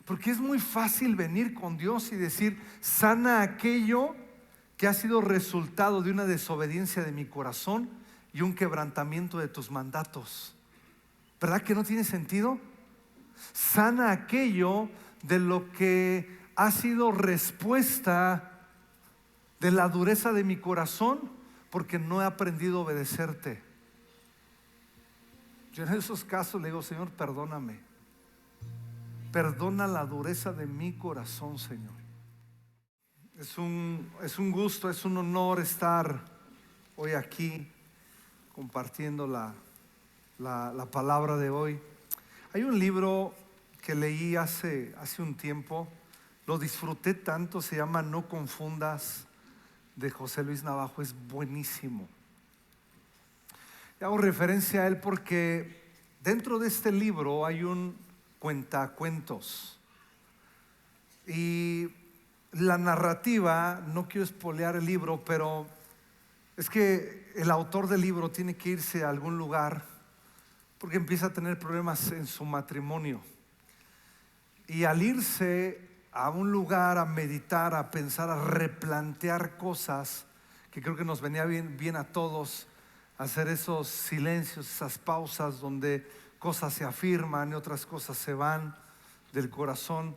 Porque es muy fácil venir con Dios y decir: sana aquello que ha sido resultado de una desobediencia de mi corazón y un quebrantamiento de tus mandatos. ¿Verdad que no tiene sentido? Sana aquello de lo que ha sido respuesta de la dureza de mi corazón, porque no he aprendido a obedecerte. Yo en esos casos le digo: Señor, perdóname. Perdona la dureza de mi corazón, Señor. Es un gusto, es un honor estar hoy aquí compartiendo la palabra de hoy. Hay un libro que leí hace un tiempo, lo disfruté tanto, se llama No confundas, de José Luis Navajo. Es buenísimo. Y hago referencia a él porque dentro de este libro hay un cuentacuentos, y la narrativa, no quiero espolear el libro, pero es que el autor del libro tiene que irse a algún lugar porque empieza a tener problemas en su matrimonio, y al irse a un lugar a meditar, a pensar, a replantear cosas, que creo que nos venía bien a todos, hacer esos silencios, esas pausas donde cosas se afirman y otras cosas se van del corazón.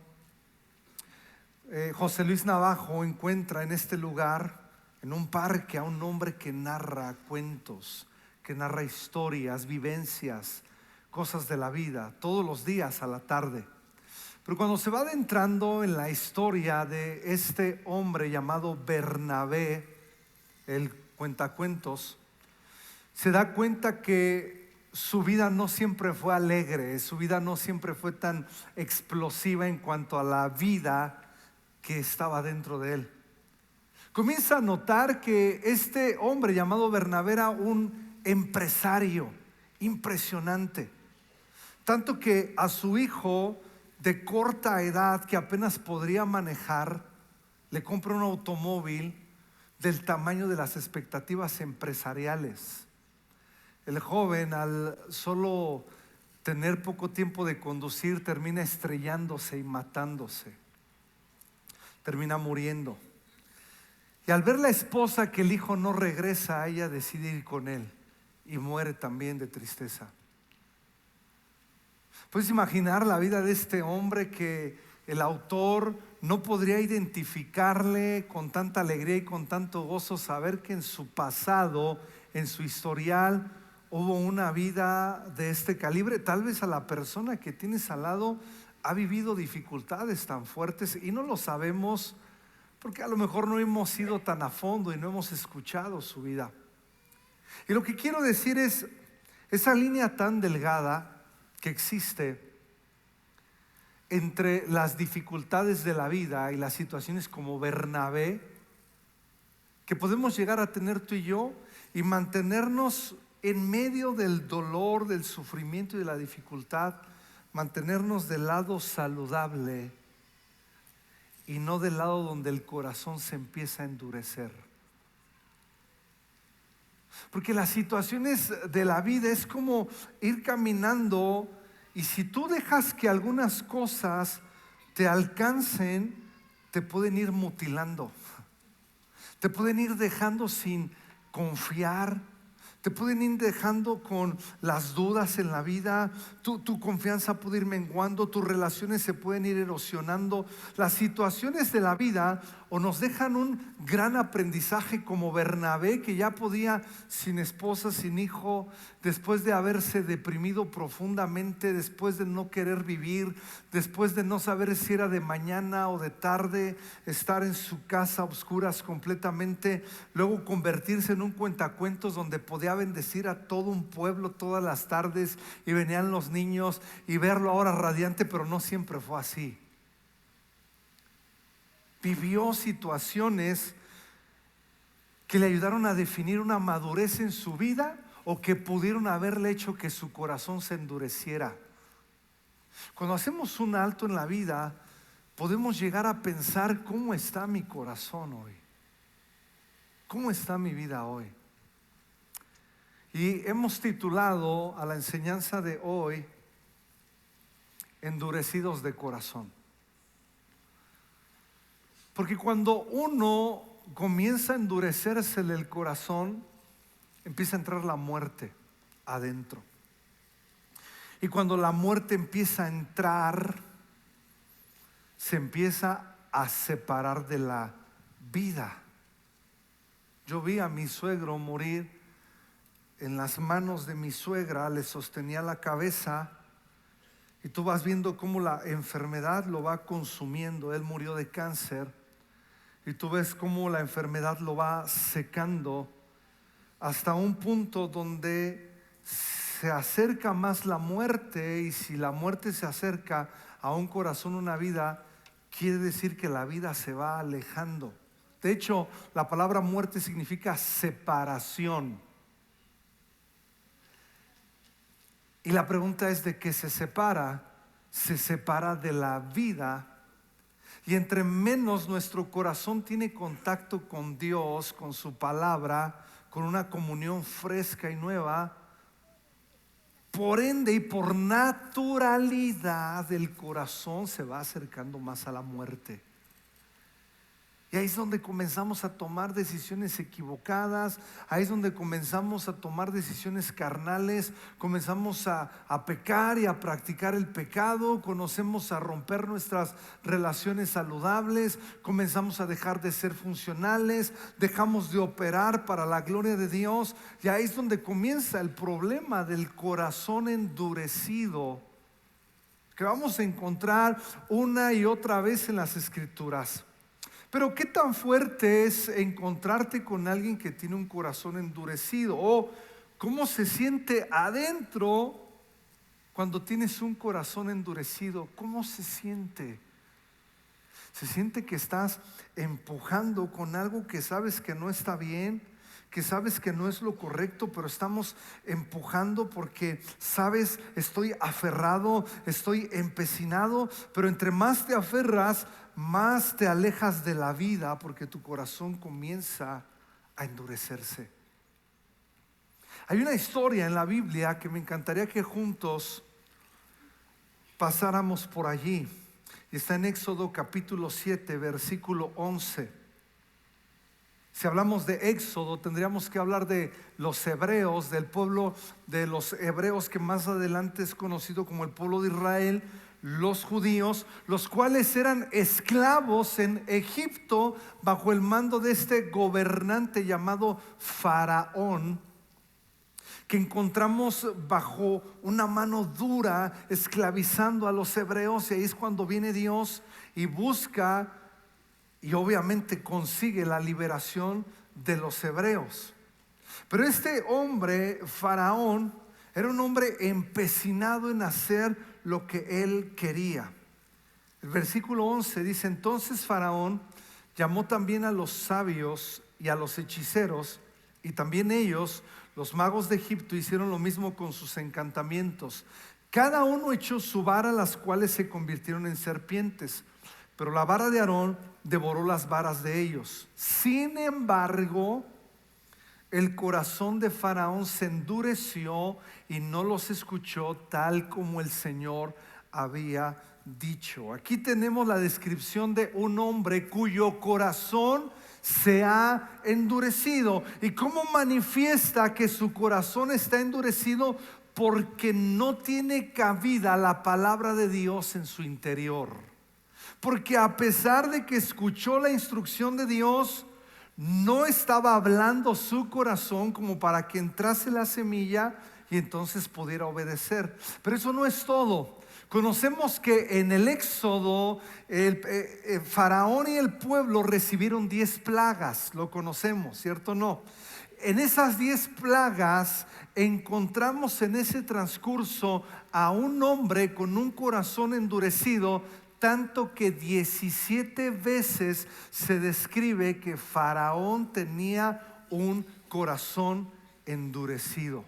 José Luis Navajo encuentra en este lugar, en un parque, a un hombre que narra cuentos, que narra historias, vivencias, cosas de la vida, todos los días a la tarde. Pero cuando se va adentrando en la historia de este hombre llamado Bernabé, el cuentacuentos, se da cuenta que su vida no siempre fue alegre, su vida no siempre fue tan explosiva en cuanto a la vida que estaba dentro de él. Comienza a notar que este hombre llamado Bernabé era un empresario impresionante, tanto que a su hijo de corta edad, que apenas podría manejar, le compra un automóvil del tamaño de las expectativas empresariales. El joven, al solo tener poco tiempo de conducir, termina estrellándose y matándose, termina muriendo. Y al ver la esposa que el hijo no regresa, ella decide ir con él y muere también de tristeza. Puedes imaginar la vida de este hombre que el autor no podría identificarle con tanta alegría y con tanto gozo, saber que en su pasado, en su historial, hubo una vida de este calibre. Tal vez a la persona que tienes al lado ha vivido dificultades tan fuertes y no lo sabemos porque a lo mejor no hemos ido tan a fondo y no hemos escuchado su vida. Y lo que quiero decir es esa línea tan delgada que existe entre las dificultades de la vida y las situaciones como Bernabé, que podemos llegar a tener tú y yo, y mantenernos en medio del dolor, del sufrimiento y de la dificultad, mantenernos del lado saludable y no del lado donde el corazón se empieza a endurecer. Porque las situaciones de la vida es como ir caminando, y si tú dejas que algunas cosas te alcancen, te pueden ir mutilando, te pueden ir dejando sin confiar, te pueden ir dejando con las dudas en la vida, tu confianza puede ir menguando, tus relaciones se pueden ir erosionando. Las situaciones de la vida o nos dejan un gran aprendizaje como Bernabé, que ya podía, sin esposa, sin hijo, después de haberse deprimido profundamente, después de no querer vivir, después de no saber si era de mañana o de tarde, estar en su casa a oscuras completamente, luego convertirse en un cuentacuentos donde podía bendecir a todo un pueblo todas las tardes y venían los niños y verlo ahora radiante, pero no siempre fue así. Vivió situaciones que le ayudaron a definir una madurez en su vida o que pudieron haberle hecho que su corazón se endureciera. Cuando hacemos un alto en la vida, podemos llegar a pensar: ¿cómo está mi corazón hoy? ¿Cómo está mi vida hoy? Y hemos titulado a la enseñanza de hoy: Endurecidos de corazón. Porque cuando uno comienza a endurecerse el corazón, empieza a entrar la muerte adentro. Y cuando la muerte empieza a entrar, se empieza a separar de la vida. Yo vi a mi suegro morir en las manos de mi suegra, le sostenía la cabeza y tú vas viendo cómo la enfermedad lo va consumiendo. Él murió de cáncer y tú ves cómo la enfermedad lo va secando hasta un punto donde se acerca más la muerte, y si la muerte se acerca a un corazón, una vida, quiere decir que la vida se va alejando. De hecho, la palabra muerte significa separación. Y la pregunta es: ¿de qué se separa? Se separa de la vida. Y entre menos nuestro corazón tiene contacto con Dios, con su palabra, con una comunión fresca y nueva, por ende y por naturalidad el corazón se va acercando más a la muerte. Y ahí es donde comenzamos a tomar decisiones equivocadas, ahí es donde comenzamos a tomar decisiones carnales, comenzamos a pecar y a practicar el pecado, comenzamos a romper nuestras relaciones saludables, comenzamos a dejar de ser funcionales, dejamos de operar para la gloria de Dios. Y ahí es donde comienza el problema del corazón endurecido, que vamos a encontrar una y otra vez en las Escrituras. Pero ¿qué tan fuerte es encontrarte con alguien que tiene un corazón endurecido? ¿O cómo se siente adentro cuando tienes un corazón endurecido? ¿Cómo se siente? Se siente que estás empujando con algo que sabes que no está bien, que sabes que no es lo correcto, pero estamos empujando porque sabes, estoy aferrado, estoy empecinado, pero entre más te aferras, más te alejas de la vida, porque tu corazón comienza a endurecerse. Hay una historia en la Biblia que me encantaría que juntos pasáramos por allí. Está en Éxodo capítulo 7, versículo 11. Si hablamos de Éxodo, tendríamos que hablar de los hebreos, del pueblo de los hebreos, que más adelante es conocido como el pueblo de Israel, los judíos, los cuales eran esclavos en Egipto bajo el mando de este gobernante llamado Faraón, que encontramos bajo una mano dura esclavizando a los hebreos. Y ahí es cuando viene Dios y busca y obviamente consigue la liberación de los hebreos. Pero este hombre, Faraón, era un hombre empecinado en hacer lo que él quería. El versículo 11 dice: entonces Faraón llamó también a los sabios y a los hechiceros, y también ellos, los magos de Egipto, hicieron lo mismo con sus encantamientos. Cada uno echó su vara, las cuales se convirtieron en serpientes, pero la vara de Aarón devoró las varas de ellos. Sin embargo, el corazón de Faraón se endureció y no los escuchó, tal como el Señor había dicho. Aquí tenemos la descripción de un hombre cuyo corazón se ha endurecido. ¿Y cómo manifiesta que su corazón está endurecido? Porque no tiene cabida la palabra de Dios en su interior. Porque a pesar de que escuchó la instrucción de Dios, no estaba hablando su corazón como para que entrase la semilla y entonces pudiera obedecer. Pero eso no es todo. Conocemos que en el Éxodo el Faraón y el pueblo recibieron 10 plagas. Lo conocemos, ¿cierto o no? En esas 10 plagas encontramos en ese transcurso a un hombre con un corazón endurecido, tanto que 17 veces se describe que Faraón tenía un corazón endurecido.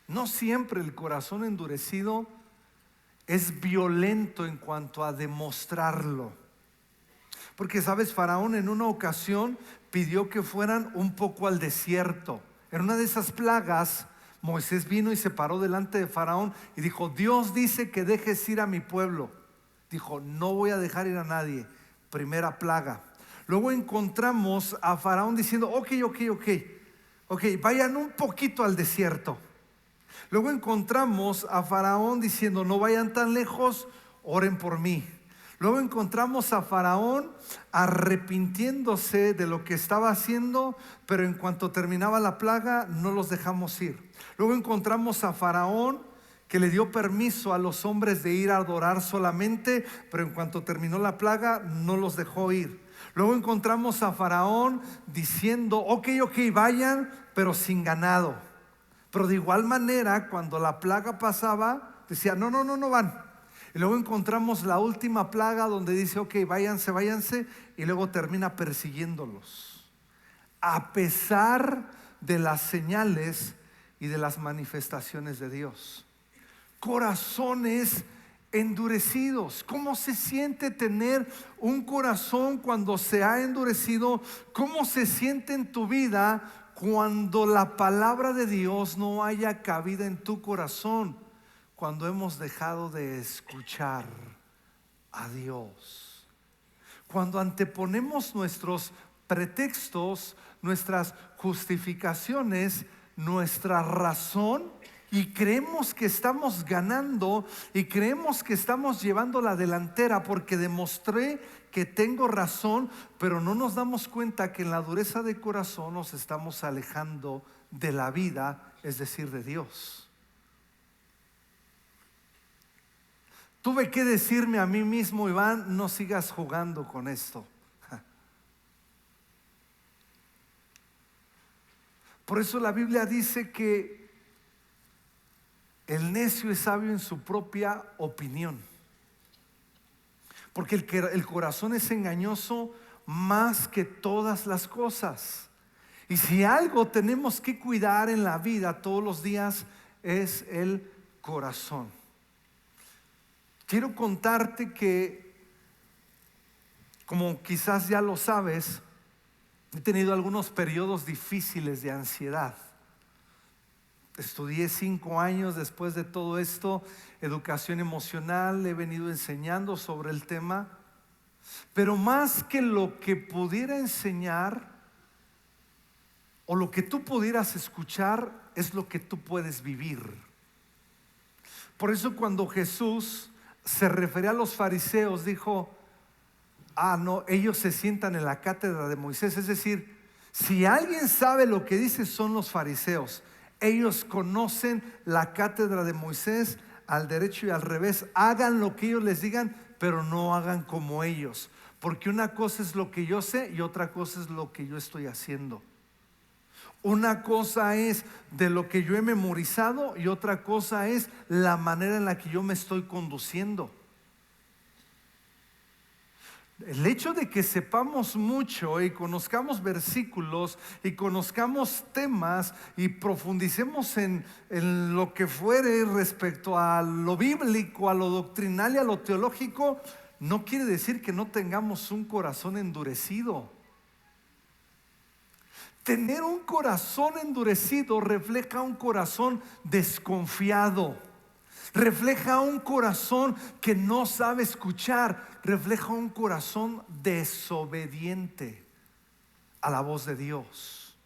No siempre el corazón endurecido es violento en cuanto a demostrarlo. Porque sabes, Faraón en una ocasión pidió que fueran un poco al desierto. En una de esas plagas, Moisés vino y se paró delante de Faraón y dijo: Dios dice que dejes ir a mi pueblo. Dijo, no voy a dejar ir a nadie. Primera plaga. Luego encontramos a Faraón diciendo, ok, vayan un poquito al desierto. Luego encontramos a Faraón diciendo, no vayan tan lejos, oren por mí. Luego encontramos a Faraón arrepintiéndose de lo que estaba haciendo, pero en cuanto terminaba la plaga, no los dejamos ir. Luego encontramos a Faraón que le dio permiso a los hombres de ir a adorar solamente, pero en cuanto terminó la plaga, no los dejó ir. Luego encontramos a Faraón diciendo, ok, vayan, pero sin ganado. Pero de igual manera, cuando la plaga pasaba, decía, no van. Y luego encontramos la última plaga donde dice, ok, váyanse, y luego termina persiguiéndolos. A pesar de las señales y de las manifestaciones de Dios. Corazones endurecidos. ¿Cómo se siente tener un corazón cuando se ha endurecido? ¿Cómo se siente en tu vida cuando la palabra de Dios no haya cabida en tu corazón? Cuando hemos dejado de escuchar a Dios. Cuando anteponemos nuestros pretextos, nuestras justificaciones, nuestra razón, y creemos que estamos ganando y creemos que estamos llevando la delantera porque demostré que tengo razón, pero no nos damos cuenta que en la dureza de corazón nos estamos alejando de la vida, es decir, de Dios. Tuve que decirme a mí mismo, Iván, no sigas jugando con esto. Por eso la Biblia dice que el necio es sabio en su propia opinión. Porque el corazón es engañoso más que todas las cosas. Y si algo tenemos que cuidar en la vida todos los días es el corazón. Quiero contarte que, como quizás ya lo sabes, he tenido algunos periodos difíciles de ansiedad. Estudié 5 años después de todo esto, educación emocional, he venido enseñando sobre el tema, pero más que lo que pudiera enseñar o lo que tú pudieras escuchar, es lo que tú puedes vivir. Por eso cuando Jesús se refería a los fariseos, dijo, no, ellos se sientan en la cátedra de Moisés. Es decir, si alguien sabe lo que dice, son los fariseos. Ellos conocen la cátedra de Moisés al derecho y al revés. Hagan lo que ellos les digan, pero no hagan como ellos. Porque una cosa es lo que yo sé y otra cosa es lo que yo estoy haciendo. Una cosa es de lo que yo he memorizado y otra cosa es la manera en la que yo me estoy conduciendo. El hecho de que sepamos mucho y conozcamos versículos y conozcamos temas y profundicemos en lo que fuere respecto a lo bíblico, a lo doctrinal y a lo teológico, no quiere decir que no tengamos un corazón endurecido. Tener un corazón endurecido refleja un corazón desconfiado, refleja un corazón que no sabe escuchar, refleja un corazón desobediente a la voz de Dios.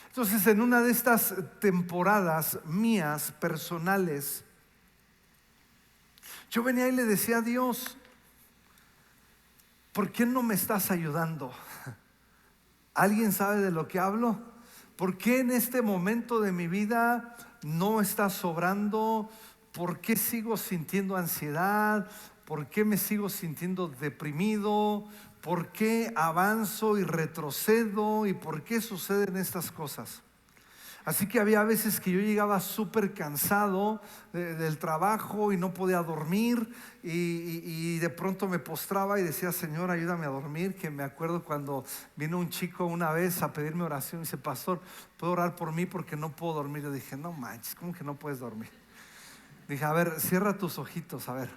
Entonces, en una de estas temporadas mías personales, yo venía y le decía a Dios, ¿por qué no me estás ayudando? ¿Alguien sabe de lo que hablo? ¿Por qué en este momento de mi vida no está sobrando? ¿Por qué sigo sintiendo ansiedad? ¿Por qué me sigo sintiendo deprimido? ¿Por qué avanzo y retrocedo? ¿Y por qué suceden estas cosas? Así que había veces que yo llegaba súper cansado del trabajo y no podía dormir y de pronto me postraba y decía, Señor, ayúdame a dormir. Que me acuerdo cuando vino un chico una vez a pedirme oración y dice, pastor, ¿puedo orar por mí porque no puedo dormir? Yo dije, no manches, ¿cómo que no puedes dormir? Dije, a ver, cierra tus ojitos, a ver.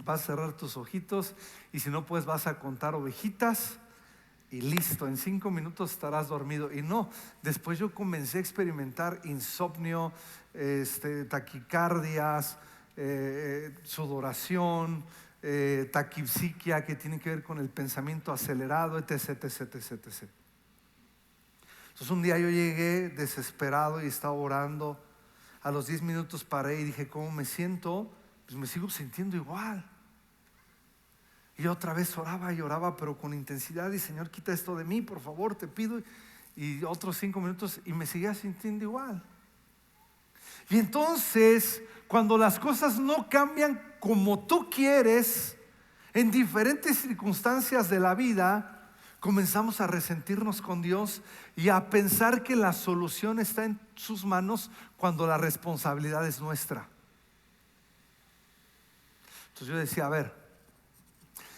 Vas a cerrar tus ojitos y si no puedes vas a contar ovejitas. Y listo, en 5 minutos estarás dormido. Y no, después yo comencé a experimentar insomnio, taquicardias, sudoración, taquipsiquia, que tiene que ver con el pensamiento acelerado, etc, etc, etc, etc. Entonces un día yo llegué desesperado y estaba orando. A los 10 minutos paré y dije, ¿cómo me siento? Pues me sigo sintiendo igual. Y otra vez oraba y oraba, pero con intensidad. Y Señor, quita esto de mí, por favor, te pido. Y otros 5 minutos y me seguía sintiendo igual. Y entonces, cuando las cosas no cambian como tú quieres, en diferentes circunstancias de la vida, comenzamos a resentirnos con Dios y a pensar que la solución está en sus manos cuando la responsabilidad es nuestra. Entonces yo decía, a ver,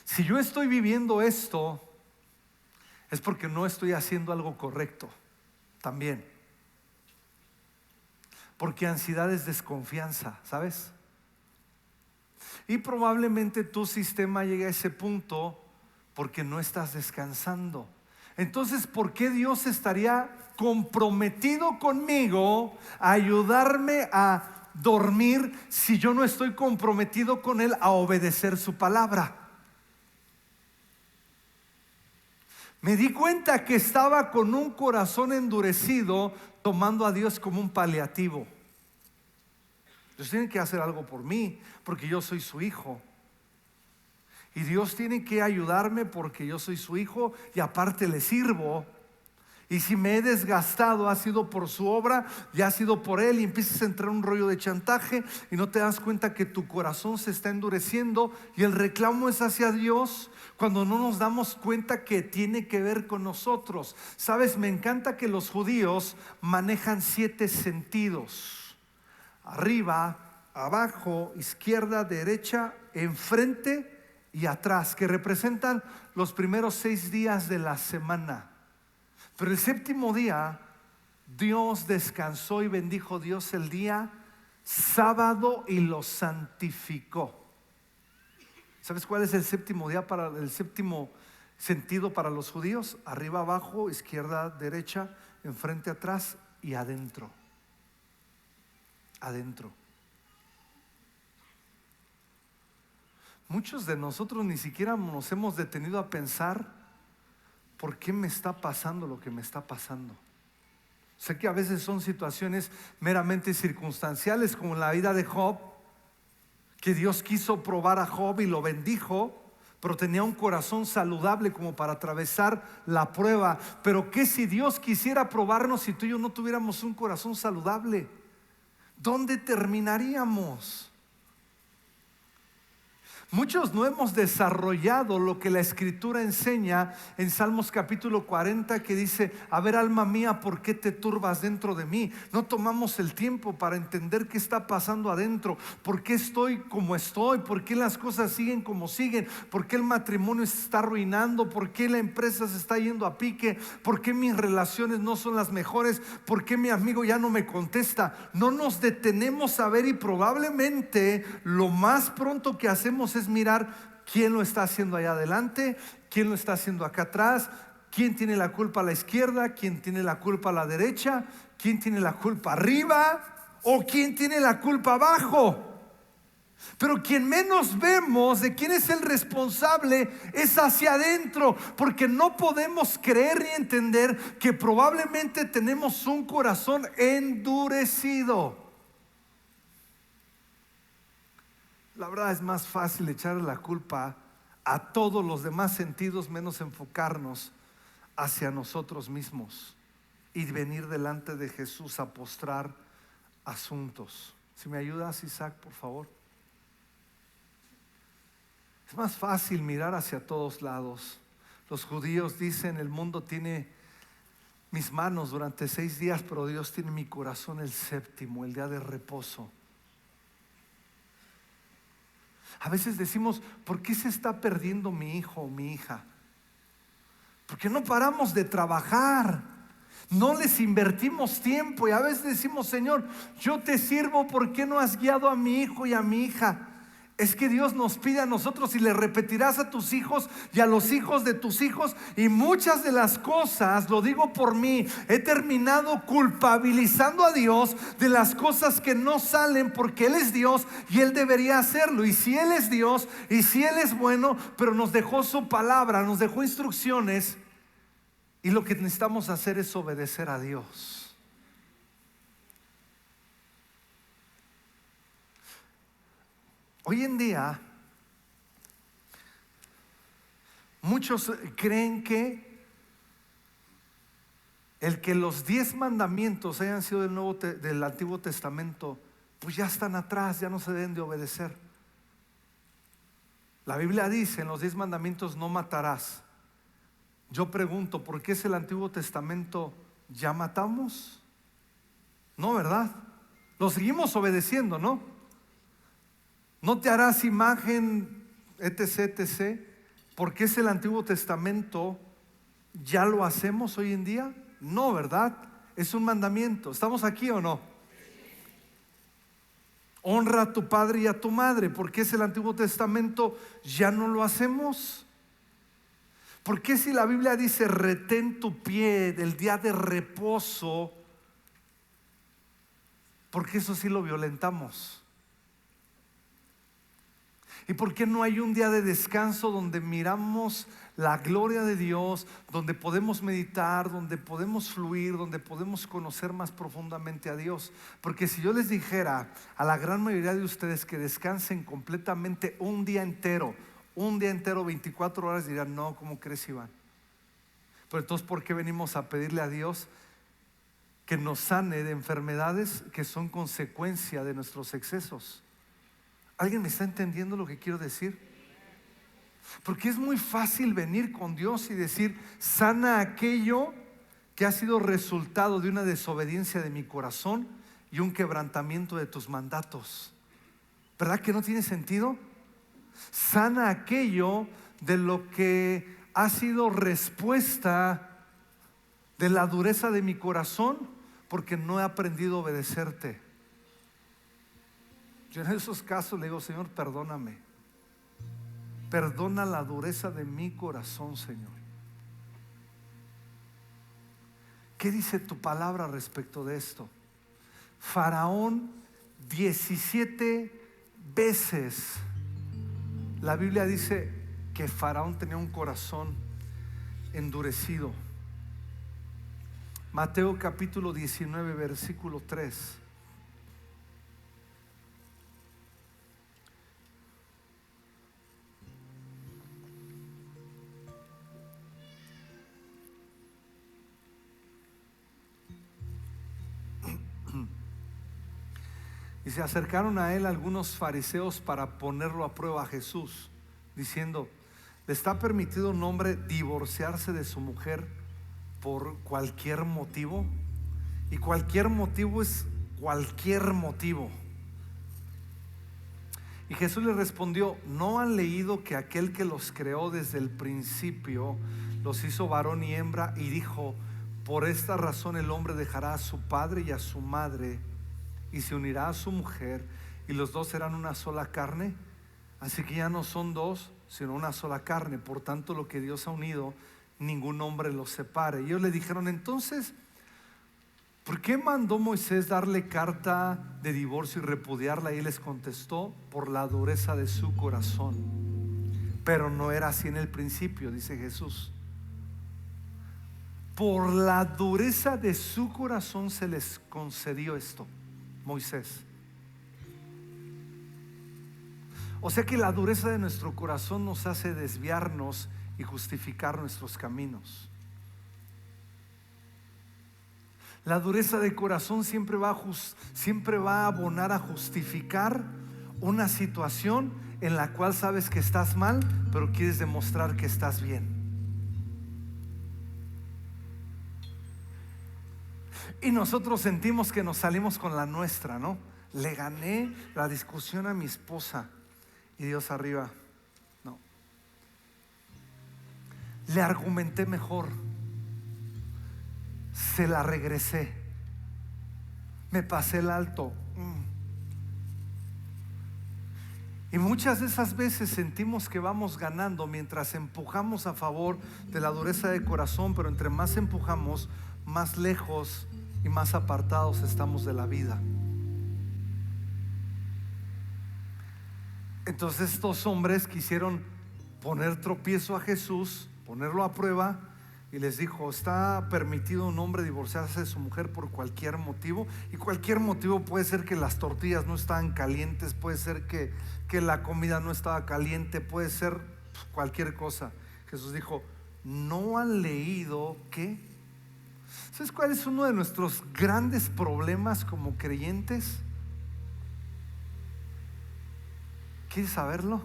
si yo estoy viviendo esto, es porque no estoy haciendo algo correcto también. Porque ansiedad es desconfianza, ¿sabes? Y probablemente tu sistema llegue a ese punto porque no estás descansando. Entonces, ¿por qué Dios estaría comprometido conmigo a ayudarme a dormir si yo no estoy comprometido con Él a obedecer su palabra? Me di cuenta que estaba con un corazón endurecido, tomando a Dios como un paliativo. Dios tiene que hacer algo por mí, porque yo soy su hijo. Y Dios tiene que ayudarme porque yo soy su hijo y aparte le sirvo. Y si me he desgastado, ha sido por su obra y ha sido por Él. Y empiezas a entrar en un rollo de chantaje y no te das cuenta que tu corazón se está endureciendo y el reclamo es hacia Dios, cuando no nos damos cuenta que tiene que ver con nosotros. Sabes, me encanta que los judíos manejan 7 sentidos: arriba, abajo, izquierda, derecha, enfrente y atrás, que representan los primeros 6 días de la semana. Pero el 7º día Dios descansó y bendijo Dios el día sábado y lo santificó. ¿Sabes cuál es el 7º día para el 7º sentido para los judíos? Arriba, abajo, izquierda, derecha, enfrente, atrás y adentro. Adentro. Muchos de nosotros ni siquiera nos hemos detenido a pensar ¿por qué me está pasando lo que me está pasando? Sé que a veces son situaciones meramente circunstanciales, como en la vida de Job, que Dios quiso probar a Job y lo bendijo, pero tenía un corazón saludable como para atravesar la prueba. Pero ¿qué si Dios quisiera probarnos si tú y yo no tuviéramos un corazón saludable? ¿Dónde terminaríamos? Muchos no hemos desarrollado lo que la Escritura enseña en Salmos capítulo 40, que dice: a ver, alma mía, ¿por qué te turbas dentro de mí? No tomamos el tiempo para entender qué está pasando adentro. ¿Por qué estoy como estoy? ¿Por qué las cosas siguen como siguen? ¿Por qué el matrimonio se está arruinando? ¿Por qué la empresa se está yendo a pique? ¿Por qué mis relaciones no son las mejores? ¿Por qué mi amigo ya no me contesta? No nos detenemos a ver, y probablemente lo más pronto que hacemos es mirar quién lo está haciendo allá adelante, quién lo está haciendo acá atrás, quién tiene la culpa a la izquierda, quién tiene la culpa a la derecha, quién tiene la culpa arriba o quién tiene la culpa abajo. Pero quien menos vemos de quién es el responsable es hacia adentro, porque no podemos creer ni entender que probablemente tenemos un corazón endurecido. La verdad es más fácil echarle la culpa a todos los demás sentidos, menos enfocarnos hacia nosotros mismos y venir delante de Jesús a postrar asuntos. Si me ayudas, Isaac, por favor. Es más fácil mirar hacia todos lados. Los judíos dicen: el mundo tiene mis manos durante 6 días, pero Dios tiene mi corazón el 7º, el día de reposo. A veces decimos: ¿por qué se está perdiendo mi hijo o mi hija? Porque no paramos de trabajar, no les invertimos tiempo. Y a veces decimos: Señor, yo te sirvo, ¿por qué no has guiado a mi hijo y a mi hija? Es que Dios nos pide a nosotros: y le repetirás a tus hijos y a los hijos de tus hijos. Y muchas de las cosas, lo digo por mí, he terminado culpabilizando a Dios de las cosas que no salen, porque Él es Dios y Él debería hacerlo. Y si Él es Dios y si Él es bueno, pero nos dejó su palabra, nos dejó instrucciones, y lo que necesitamos hacer es obedecer a Dios. Hoy en día, muchos creen que el que los 10 mandamientos hayan sido del Antiguo Testamento, pues ya están atrás, ya no se deben de obedecer. La Biblia dice en los 10 mandamientos: no matarás. Yo pregunto, ¿por qué es el Antiguo Testamento? ¿Ya matamos? No, ¿verdad? Lo seguimos obedeciendo, ¿no? No te harás imagen, etc, etc. ¿Por qué es el Antiguo Testamento? ¿Ya lo hacemos hoy en día? No, ¿verdad? Es un mandamiento. ¿Estamos aquí o no? Honra a tu padre y a tu madre. ¿Por qué es el Antiguo Testamento? ¿Ya no lo hacemos? ¿Por qué si la Biblia dice: retén tu pie del día de reposo? Porque eso sí lo violentamos. ¿Y por qué no hay un día de descanso donde miramos la gloria de Dios, donde podemos meditar, donde podemos fluir, donde podemos conocer más profundamente a Dios? Porque si yo les dijera a la gran mayoría de ustedes que descansen completamente un día entero, 24 horas, dirán: no, ¿cómo crees, Iván? Pero entonces, ¿por qué venimos a pedirle a Dios que nos sane de enfermedades que son consecuencia de nuestros excesos? ¿Alguien me está entendiendo lo que quiero decir? Porque es muy fácil venir con Dios y decir: sana aquello que ha sido resultado de una desobediencia de mi corazón y un quebrantamiento de tus mandatos. ¿Verdad que no tiene sentido? Sana aquello de lo que ha sido respuesta de la dureza de mi corazón, porque no he aprendido a obedecerte. Yo en esos casos le digo: Señor, perdóname. Perdona la dureza de mi corazón, Señor. ¿Qué dice tu palabra respecto de esto? Faraón, 17 veces la Biblia dice que Faraón tenía un corazón endurecido. Mateo capítulo 19, versículo 3. Y se acercaron a él algunos fariseos para ponerlo a prueba a Jesús, diciendo: ¿le está permitido a un hombre divorciarse de su mujer por cualquier motivo? Y cualquier motivo es cualquier motivo. Y Jesús le respondió: ¿no han leído que aquel que los creó desde el principio los hizo varón y hembra? Y dijo: por esta razón el hombre dejará a su padre y a su madre y se unirá a su mujer, y los dos serán una sola carne. Así que ya no son dos, sino una sola carne. Por tanto, lo que Dios ha unido, ningún hombre los separe. Y ellos le dijeron: entonces, ¿por qué mandó Moisés darle carta de divorcio y repudiarla? Y él les contestó: por la dureza de su corazón. Pero no era así en el principio, dice Jesús. Por la dureza de su corazón se les concedió esto, Moisés. O sea que la dureza de nuestro corazón nos hace desviarnos y justificar nuestros caminos. La dureza de corazón siempre va a abonar a justificar una situación en la cual sabes que estás mal, pero quieres demostrar que estás bien. Y nosotros sentimos que nos salimos con la nuestra, ¿no? Le gané la discusión a mi esposa. Y Dios arriba: no. Le argumenté mejor. Se la regresé. Me pasé el alto. Y muchas de esas veces sentimos que vamos ganando mientras empujamos a favor de la dureza de corazón, pero entre más empujamos, más lejos y más apartados estamos de la vida. Entonces estos hombres quisieron poner tropiezo a Jesús, ponerlo a prueba, y les dijo: ¿está permitido a un hombre divorciarse de su mujer por cualquier motivo? Y cualquier motivo puede ser que las tortillas no estaban calientes, puede ser que la comida no estaba caliente, puede ser cualquier cosa. Jesús dijo: ¿no han leído qué? ¿Sabes cuál es uno de nuestros grandes problemas como creyentes? ¿Quieres saberlo?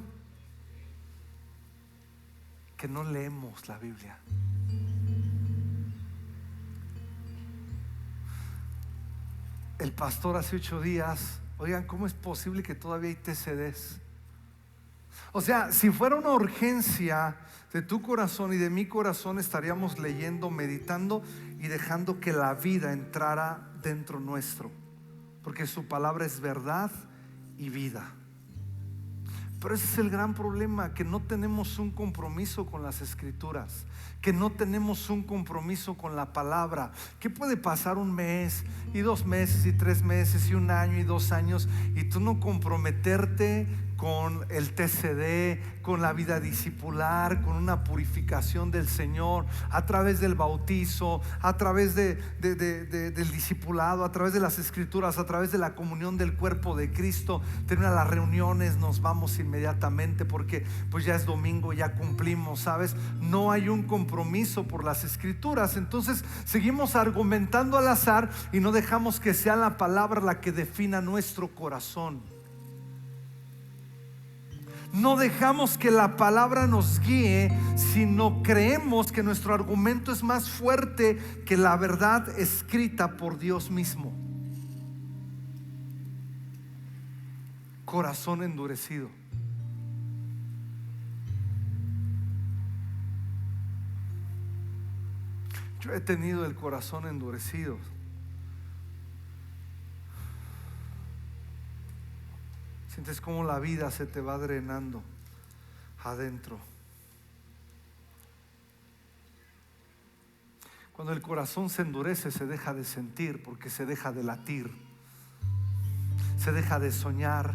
Que no leemos la Biblia. El pastor hace 8 días, oigan, ¿cómo es posible que todavía hay TCDs? O sea, si fuera una urgencia de tu corazón y de mi corazón, estaríamos leyendo, meditando y dejando que la vida entrara dentro nuestro, porque su palabra es verdad y vida. Pero ese es el gran problema, que no tenemos un compromiso con las Escrituras, que no tenemos un compromiso con la palabra. ¿Qué puede pasar 1 mes y 2 meses y 3 meses y 1 año y 2 años y tú no comprometerte con el TCD, con la vida discipular, con una purificación del Señor a través del bautizo, a través del discipulado, a través de las Escrituras, a través de la comunión del cuerpo de Cristo? Terminan las reuniones, nos vamos inmediatamente porque pues ya es domingo, ya cumplimos, ¿sabes? No hay un compromiso por las Escrituras. Entonces seguimos argumentando al azar y no dejamos que sea la palabra la que defina nuestro corazón. No dejamos que la palabra nos guíe, sino creemos que nuestro argumento es más fuerte que la verdad escrita por Dios mismo. Corazón endurecido. Yo he tenido el corazón endurecido. Sientes como la vida se te va drenando adentro. Cuando el corazón se endurece, se deja de sentir, porque se deja de latir, se deja de soñar,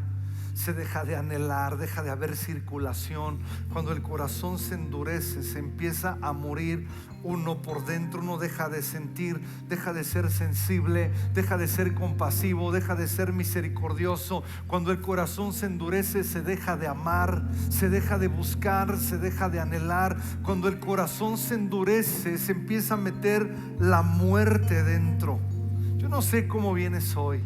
se deja de anhelar, deja de haber circulación. Cuando el corazón se endurece, se empieza a morir uno por dentro. Uno deja de sentir, deja de ser sensible, deja de ser compasivo, deja de ser misericordioso. Cuando el corazón se endurece, se deja de amar, se deja de buscar, se deja de anhelar. Cuando el corazón se endurece, se empieza a meter la muerte dentro. Yo no sé cómo vienes hoy.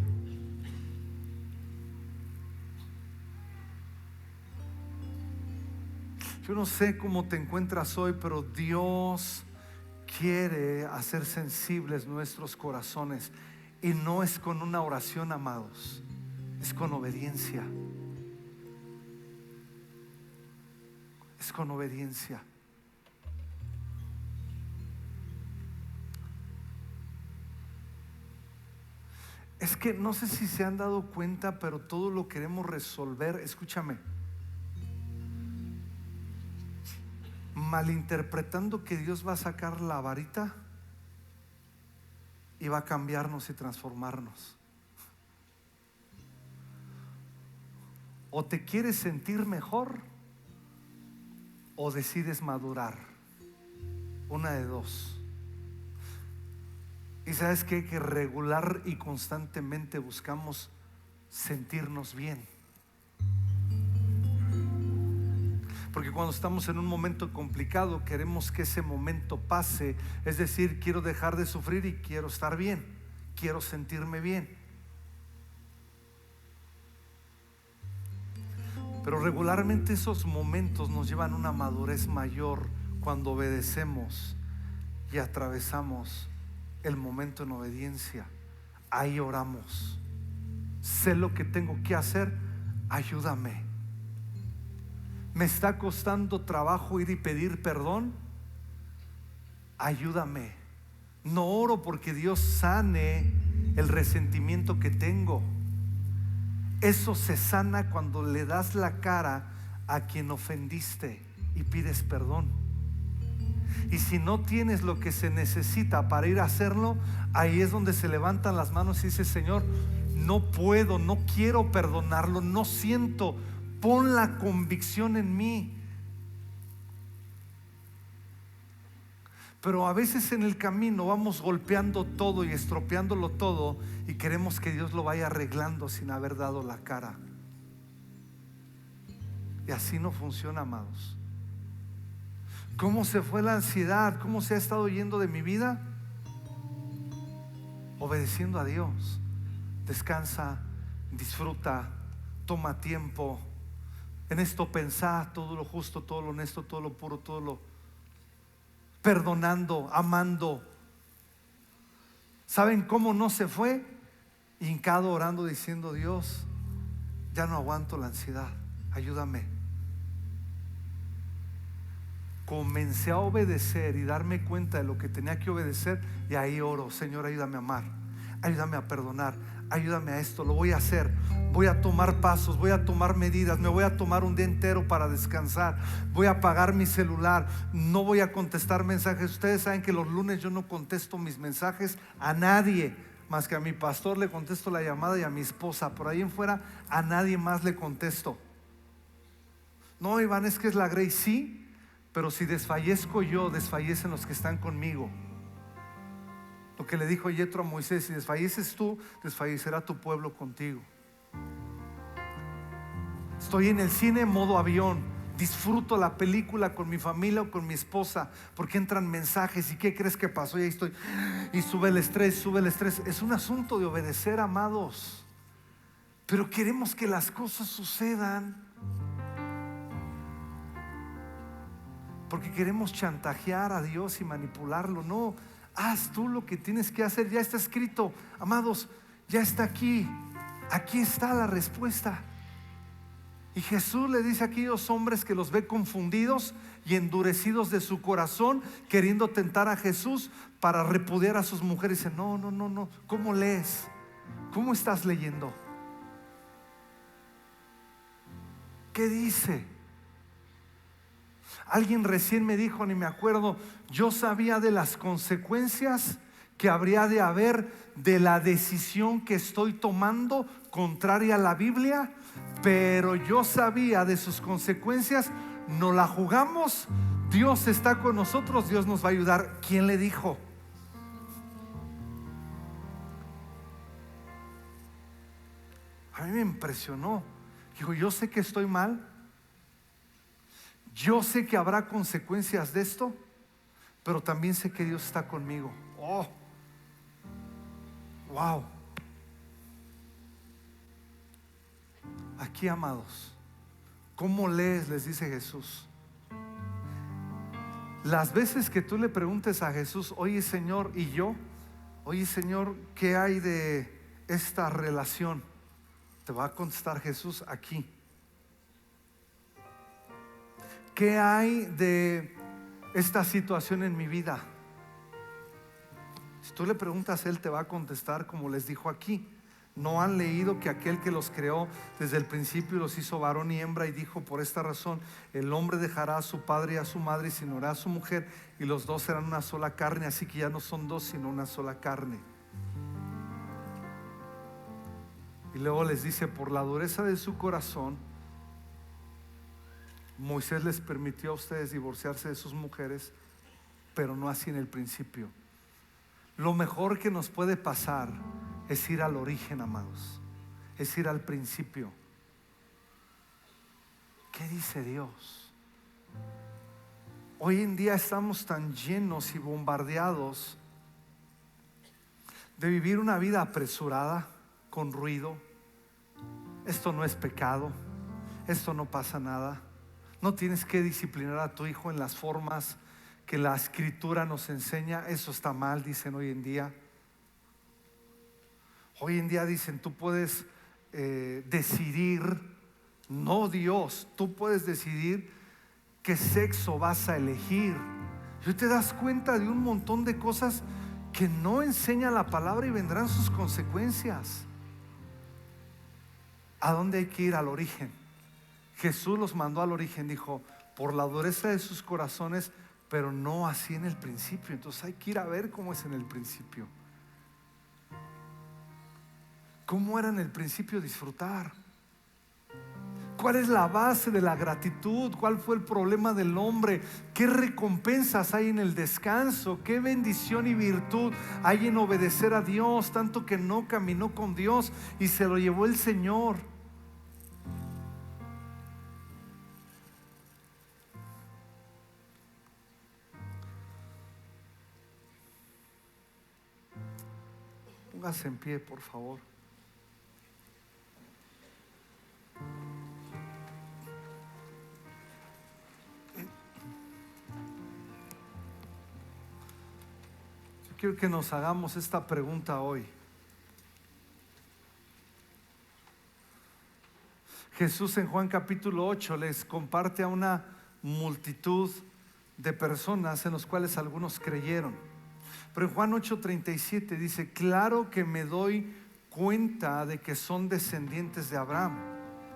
Yo no sé cómo te encuentras hoy, pero Dios quiere hacer sensibles nuestros corazones. Y no es con una oración, amados, es con obediencia. Es con obediencia. Es que no sé si se han dado cuenta, pero todo lo queremos resolver. Escúchame. Malinterpretando que Dios va a sacar la varita y va a cambiarnos y transformarnos. O te quieres sentir mejor o decides madurar. Una de dos. Y sabes qué, que regular y constantemente buscamos sentirnos bien. Porque cuando estamos en un momento complicado, queremos que ese momento pase. Es decir, quiero dejar de sufrir y quiero estar bien, quiero sentirme bien. Pero regularmente esos momentos nos llevan a una madurez mayor cuando obedecemos y atravesamos el momento en obediencia. Ahí oramos. Sé lo que tengo que hacer, ayúdame. Me está costando trabajo ir y pedir perdón, ayúdame. No oro porque Dios sane el resentimiento que tengo. Eso se sana cuando le das la cara a quien ofendiste y pides perdón. Y si no tienes lo que se necesita para ir a hacerlo, ahí es donde se levantan las manos y dice: Señor, no puedo, no quiero perdonarlo, no siento, pon la convicción en mí. Pero a veces en el camino vamos golpeando todo y estropeándolo todo, y queremos que Dios lo vaya arreglando sin haber dado la cara. Y así no funciona, amados. ¿Cómo se fue la ansiedad? ¿Cómo se ha estado yendo de mi vida? Obedeciendo a Dios. Descansa, disfruta, toma tiempo. En esto pensá todo lo justo, todo lo honesto, todo lo puro, todo lo perdonando, amando. ¿Saben cómo no se fue? Hincado orando, diciendo: Dios, ya no aguanto la ansiedad, ayúdame. Comencé a obedecer y darme cuenta de lo que tenía que obedecer, y ahí oro: Señor, ayúdame a amar, ayúdame a perdonar, ayúdame a esto, lo voy a hacer. Voy a tomar pasos, voy a tomar medidas, me voy a tomar un día entero para descansar, voy a apagar mi celular, no voy a contestar mensajes. Ustedes saben que los lunes yo no contesto mis mensajes a nadie, más que a mi pastor le contesto la llamada y a mi esposa. Por ahí en fuera a nadie más le contesto. No, Iván, es que es la Grace, sí, pero si desfallezco yo, desfallecen los que están conmigo. Lo que le dijo Yetro a Moisés: si desfalleces tú, desfallecerá tu pueblo contigo. Estoy en el cine en modo avión, disfruto la película con mi familia o con mi esposa, porque entran mensajes y ¿qué crees que pasó? Y ahí estoy, y sube el estrés, sube el estrés. Es un asunto de obedecer, amados. Pero queremos que las cosas sucedan porque queremos chantajear a Dios y manipularlo. No, haz tú lo que tienes que hacer. Ya está escrito, amados, ya está aquí. Aquí está la respuesta. Y Jesús le dice a aquellos hombres que los ve confundidos y endurecidos de su corazón, queriendo tentar a Jesús para repudiar a sus mujeres. Dice: no, no, no, no. ¿Cómo lees? ¿Cómo estás leyendo? ¿Qué dice? Alguien recién me dijo, ni me acuerdo, yo sabía de las consecuencias que habría de haber de la decisión que estoy tomando contraria a la Biblia, pero yo sabía de sus consecuencias. No la jugamos, Dios está con nosotros, Dios nos va a ayudar. ¿Quién le dijo? A mí me impresionó. Dijo: yo sé que estoy mal, yo sé que habrá consecuencias de esto, pero también sé que Dios está conmigo. Oh, wow. Aquí, amados, ¿cómo lees? Les dice Jesús. Las veces que tú le preguntes a Jesús: oye, Señor, ¿y yo? Oye, Señor, ¿qué hay de esta relación? Te va a contestar Jesús aquí. ¿Qué hay de esta situación en mi vida? Si tú le preguntas, Él te va a contestar como les dijo aquí. ¿No han leído que aquel que los creó desde el principio los hizo varón y hembra? Y dijo: por esta razón el hombre dejará a su padre y a su madre y se unirá a su mujer, y los dos serán una sola carne. Así que ya no son dos, sino una sola carne. Y luego les dice: por la dureza de su corazón, Moisés les permitió a ustedes divorciarse de sus mujeres, pero no así en el principio. Lo mejor que nos puede pasar es ir al origen, amados. Es ir al principio. ¿Qué dice Dios? Hoy en día estamos tan llenos y bombardeados de vivir una vida apresurada, con ruido. Esto no es pecado, esto no pasa nada. No tienes que disciplinar a tu hijo en las formas que la escritura nos enseña. Eso está mal, dicen hoy en día. Hoy en día dicen: tú puedes decidir, no Dios, tú puedes decidir qué sexo vas a elegir. Y te das cuenta de un montón de cosas que no enseña la palabra y vendrán sus consecuencias. ¿A dónde hay que ir? Al origen. Jesús los mandó al origen, dijo, por la dureza de sus corazones, pero no así en el principio. Entonces hay que ir a ver cómo es en el principio. ¿Cómo era en el principio disfrutar? ¿Cuál es la base de la gratitud? ¿Cuál fue el problema del hombre? ¿Qué recompensas hay en el descanso? ¿Qué bendición y virtud hay en obedecer a Dios? Tanto que no caminó con Dios y se lo llevó el Señor. Póngase en pie, por favor. Yo quiero que nos hagamos esta pregunta hoy. Jesús en Juan capítulo 8 les comparte a una multitud de personas en los cuales algunos creyeron. Pero en Juan 8:37 dice, claro que me doy cuenta de que son descendientes de Abraham.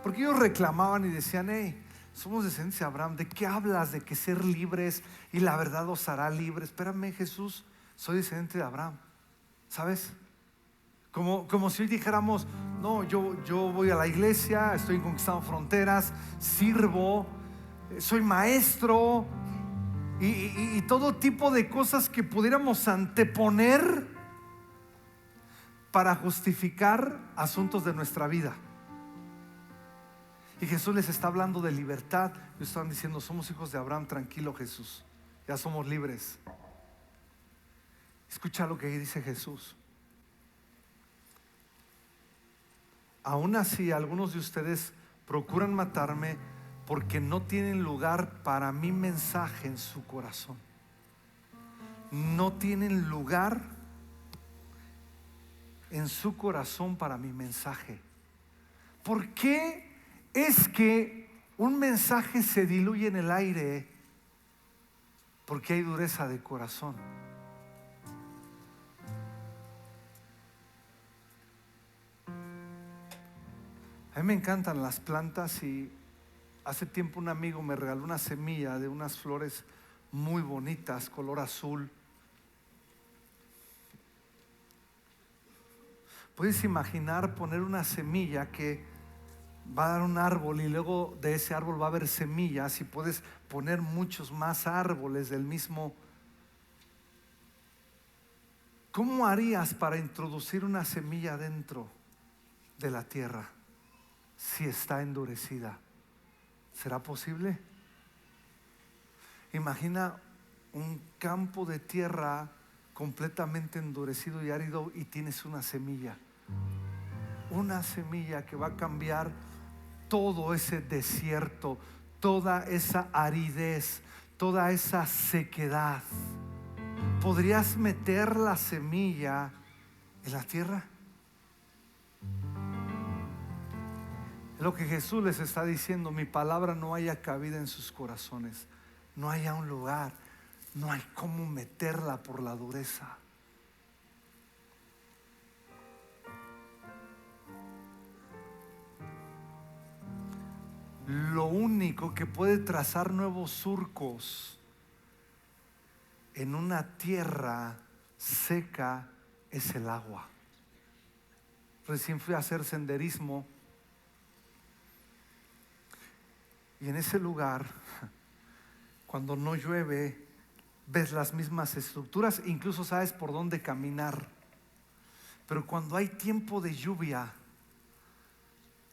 Porque ellos reclamaban y decían, hey, somos descendientes de Abraham. ¿De qué hablas? De que ser libres y la verdad os hará libres. Espérame, Jesús, soy descendiente de Abraham. ¿Sabes? Como si hoy dijéramos, no, yo voy a la iglesia, estoy conquistando fronteras, sirvo, soy maestro y todo tipo de cosas que pudiéramos anteponer para justificar asuntos de nuestra vida. Y Jesús les está hablando de libertad. Ellos están diciendo, somos hijos de Abraham. Tranquilo, Jesús, ya somos libres. Escucha lo que dice Jesús. Aún así, algunos de ustedes procuran matarme porque no tienen lugar para mi mensaje en su corazón. No tienen lugar en su corazón para mi mensaje. ¿Por qué es que un mensaje se diluye en el aire? Porque hay dureza de corazón. A mí me encantan las plantas y hace tiempo un amigo me regaló una semilla de unas flores muy bonitas, color azul. ¿Puedes imaginar poner una semilla que va a dar un árbol y luego de ese árbol va a haber semillas y puedes poner muchos más árboles del mismo? ¿Cómo harías para introducir una semilla dentro de la tierra si está endurecida? ¿Será posible? Imagina un campo de tierra completamente endurecido y árido y tienes una semilla que va a cambiar todo ese desierto, toda esa aridez, toda esa sequedad. ¿Podrías meter la semilla en la tierra? Es lo que Jesús les está diciendo. Mi palabra no haya cabida en sus corazones, no haya un lugar, no hay cómo meterla por la dureza. Lo único que puede trazar nuevos surcos en una tierra seca es el agua. Recién fui a hacer senderismo y en ese lugar, cuando no llueve, ves las mismas estructuras, incluso sabes por dónde caminar. Pero cuando hay tiempo de lluvia,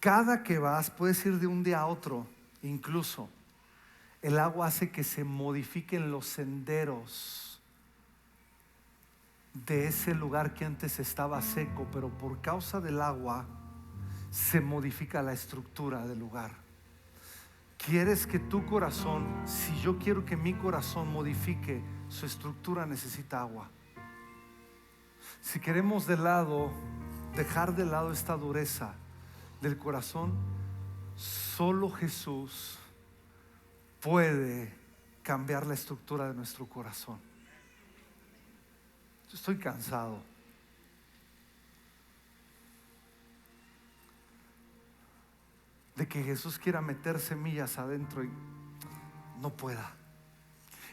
cada que vas puedes ir de un día a otro. Incluso el agua hace que se modifiquen los senderos de ese lugar que antes estaba seco, pero por causa del agua se modifica la estructura del lugar. ¿Quieres que tu corazón, si yo quiero que mi corazón modifique su estructura, necesita agua? Si queremos dejar de lado esta dureza del corazón, solo Jesús puede cambiar la estructura de nuestro corazón. Yo estoy cansado. de que Jesús quiera meter semillas adentro y no pueda.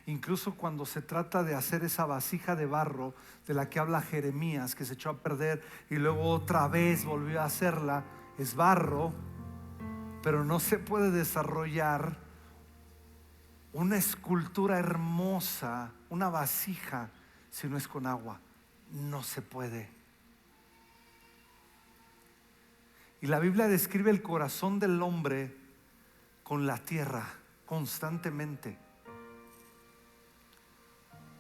Incluso cuando se trata de hacer esa vasija de barro de la que habla Jeremías, que se echó a perder y luego otra vez volvió a hacerla, es barro, pero no se puede desarrollar una escultura hermosa, una vasija, si no es con agua. No se puede. Y la Biblia describe el corazón del hombre con la tierra constantemente.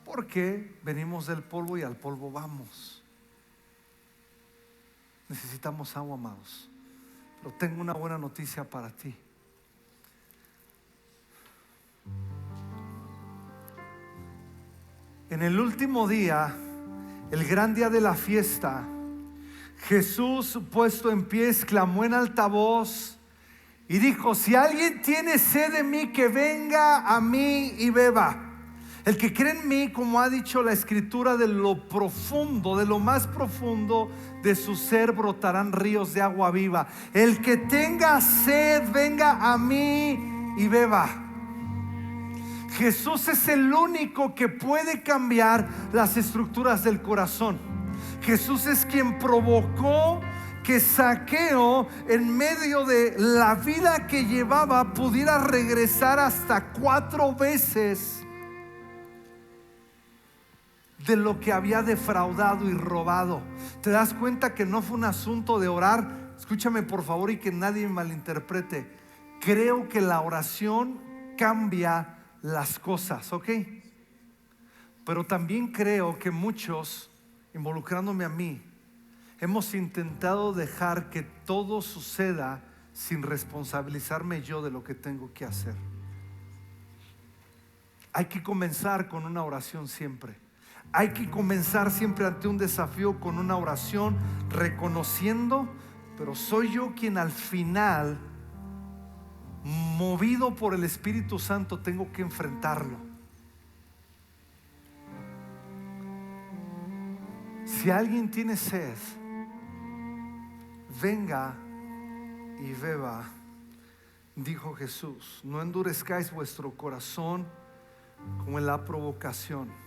Porque venimos del polvo y al polvo vamos. Necesitamos agua, amados. Pero tengo una buena noticia para ti. En el último día, el gran día de la fiesta, Jesús, puesto en pie, exclamó en alta voz y dijo: si alguien tiene sed de mí, que venga a mí y beba. El que cree en mí, como ha dicho la Escritura, de lo profundo, de lo más profundo de su ser brotarán ríos de agua viva. El que tenga sed, venga a mí y beba. Jesús es el único que puede cambiar las estructuras del corazón. Jesús es quien provocó que Zaqueo, en medio de la vida que llevaba, pudiera regresar hasta 4 veces de lo que había defraudado y robado. ¿Te das cuenta que no fue un asunto de orar? Escúchame por favor y que nadie me malinterprete. Creo que la oración cambia las cosas, ¿ok? Pero también creo que muchos, involucrándome a mí, hemos intentado dejar que todo suceda sin responsabilizarme yo de lo que tengo que hacer. Hay que comenzar con una oración siempre. Hay que comenzar siempre ante un desafío con una oración, reconociendo, pero soy yo quien al final, movido por el Espíritu Santo, tengo que enfrentarlo. Si alguien tiene sed, venga y beba, dijo Jesús. No endurezcáis vuestro corazón como en la provocación.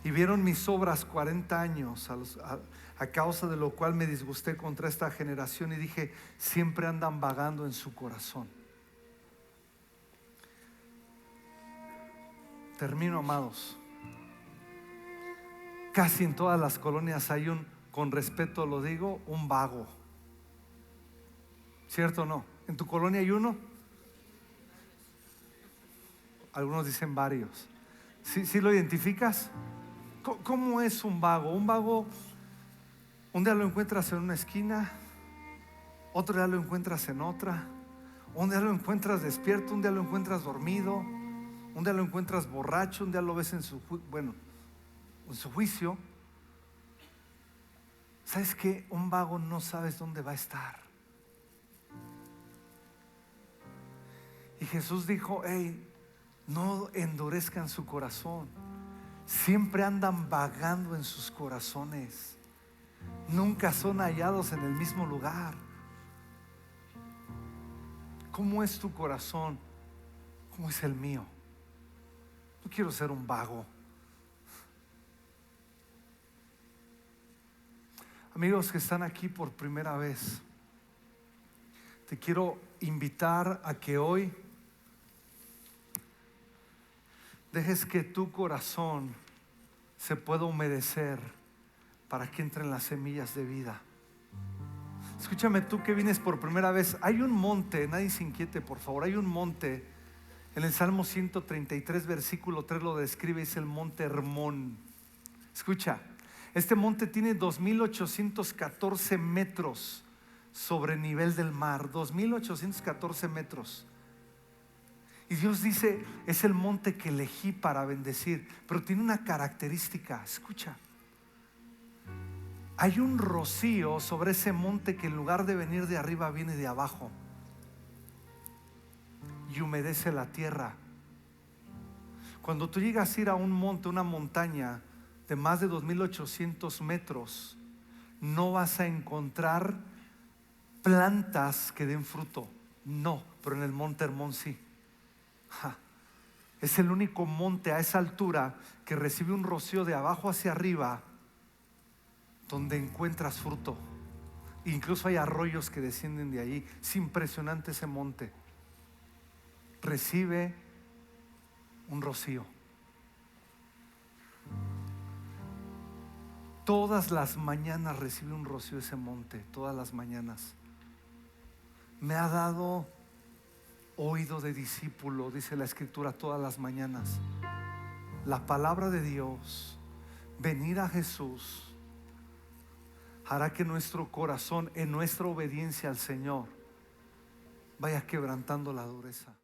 Y vieron mis obras 40 años, a causa de lo cual me disgusté contra esta generación y dije: siempre andan vagando en su corazón. Termino, amados. Casi en todas las colonias hay un, con respeto lo digo, un vago. ¿Cierto o no? ¿En tu colonia hay uno? Algunos dicen varios. ¿Sí lo identificas? ¿Cómo es un vago? Un vago, un día lo encuentras en una esquina, otro día lo encuentras en otra, un día lo encuentras despierto, un día lo encuentras dormido, un día lo encuentras borracho, un día lo ves en su juicio. ¿Sabes qué? Un vago no sabes dónde va a estar. Y Jesús dijo: hey, no endurezcan su corazón. Siempre andan vagando en sus corazones. Nunca son hallados en el mismo lugar. ¿Cómo es tu corazón? ¿Cómo es el mío? No quiero ser un vago. Amigos que están aquí por primera vez, te quiero invitar a que hoy dejes que tu corazón se pueda humedecer para que entren las semillas de vida. Escúchame, tú que vienes por primera vez, hay un monte, nadie se inquiete por favor, hay un monte en el Salmo 133 versículo 3 lo describe, es el monte Hermón. Escucha, este monte tiene 2,814 metros sobre nivel del mar, 2,814 metros. Y Dios dice: es el monte que elegí para bendecir. Pero tiene una característica, escucha. Hay un rocío sobre ese monte que en lugar de venir de arriba viene de abajo y humedece la tierra. Cuando tú llegas a ir a un monte, una montaña de más de 2,800 metros, no vas a encontrar plantas que den fruto, no, pero en el monte Hermón sí. Ja. Es el único monte a esa altura que recibe un rocío de abajo hacia arriba, donde encuentras fruto. Incluso hay arroyos que descienden de ahí. Es impresionante ese monte. Recibe un rocío. Todas las mañanas recibe un rocío ese monte, todas las mañanas. Me ha dado oído de discípulo, dice la Escritura, todas las mañanas. La palabra de Dios, venir a Jesús, hará que nuestro corazón, en nuestra obediencia al Señor, vaya quebrantando la dureza.